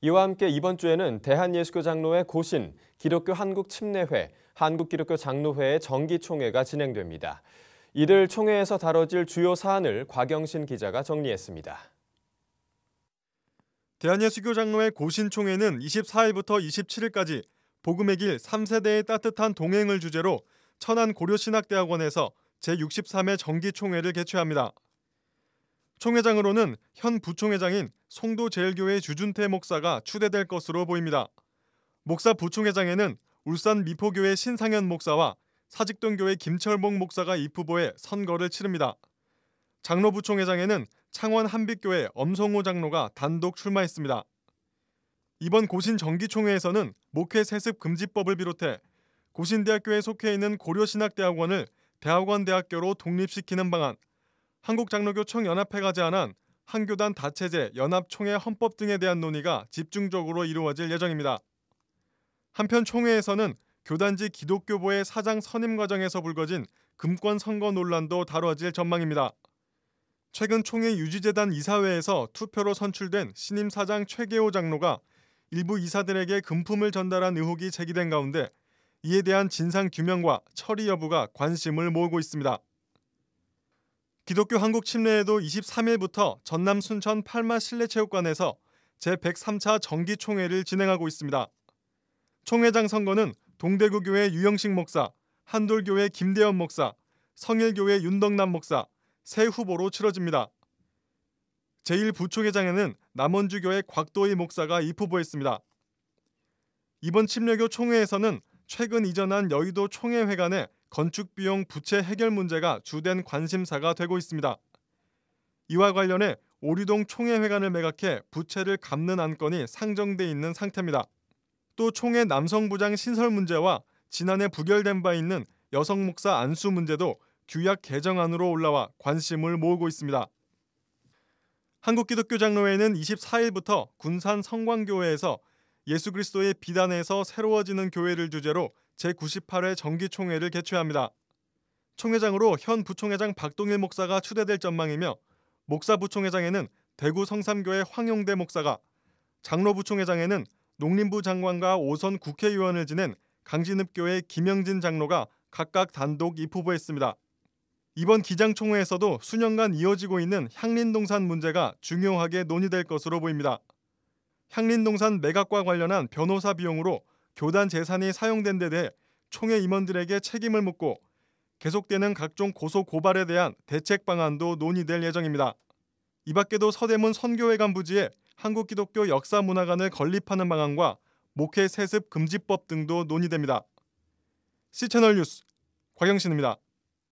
이와 함께 이번 주에는 대한예수교 장로회 고신, 기독교 한국침례회, 한국기독교 장로회의 정기총회가 진행됩니다. 이들 총회에서 다뤄질 주요 사안을 곽영신 기자가 정리했습니다. 대한예수교 장로회 고신총회는 24일부터 27일까지 복음의 길 3세대의 따뜻한 동행을 주제로 천안 고려신학대학원에서 제63회 정기총회를 개최합니다. 총회장으로는 현 부총회장인 송도제일교회 주준태 목사가 추대될 것으로 보입니다. 목사 부총회장에는 울산 미포교회 신상현 목사와 사직동교회 김철봉 목사가 입후보에 선거를 치릅니다. 장로부총회장에는 창원 한빛교회 엄성호 장로가 단독 출마했습니다. 이번 고신 정기총회에서는 목회 세습 금지법을 비롯해 고신대학교에 속해 있는 고려신학대학원을 대학원대학교로 독립시키는 방안, 한국장로교 총연합회가 제안한 한교단 다체제 연합총회 헌법 등에 대한 논의가 집중적으로 이루어질 예정입니다. 한편 총회에서는 교단지 기독교보의 사장 선임 과정에서 불거진 금권 선거 논란도 다뤄질 전망입니다. 최근 총회 유지재단 이사회에서 투표로 선출된 신임 사장 최계호 장로가 일부 이사들에게 금품을 전달한 의혹이 제기된 가운데 이에 대한 진상 규명과 처리 여부가 관심을 모으고 있습니다. 기독교 한국침례회도 23일부터 전남 순천 팔마 실내체육관에서 제103차 정기총회를 진행하고 있습니다. 총회장 선거는 동대구교회 유영식 목사, 한돌교회 김대현 목사, 성일교회 윤덕남 목사, 세 후보로 치러집니다. 제1부총회장에는 남원주교회 곽도희 목사가 입후보했습니다. 이번 침례교 총회에서는 최근 이전한 여의도 총회회관의 건축비용 부채 해결 문제가 주된 관심사가 되고 있습니다. 이와 관련해 오류동 총회회관을 매각해 부채를 갚는 안건이 상정돼 있는 상태입니다. 또 총회 남성부장 신설 문제와 지난해 부결된 바 있는 여성 목사 안수 문제도 규약 개정안으로 올라와 관심을 모으고 있습니다. 한국기독교장로회는 24일부터 군산 성광교회에서 예수 그리스도의 비단에서 새로워지는 교회를 주제로 제98회 정기총회를 개최합니다. 총회장으로 현 부총회장 박동일 목사가 추대될 전망이며 목사 부총회장에는 대구 성삼교회 황용대 목사가, 장로 부총회장에는 농림부 장관과 5선 국회의원을 지낸 강진읍교회 김영진 장로가 각각 단독 입후보했습니다. 이번 기장총회에서도 수년간 이어지고 있는 향린동산 문제가 중요하게 논의될 것으로 보입니다. 향린동산 매각과 관련한 변호사 비용으로 교단 재산이 사용된 데 대해 총회 임원들에게 책임을 묻고 계속되는 각종 고소 고발에 대한 대책 방안도 논의될 예정입니다. 이 밖에도 서대문 선교회관 부지에 한국기독교 역사문화관을 건립하는 방안과 목회 세습 금지법 등도 논의됩니다. C채널 뉴스 곽영신입니다.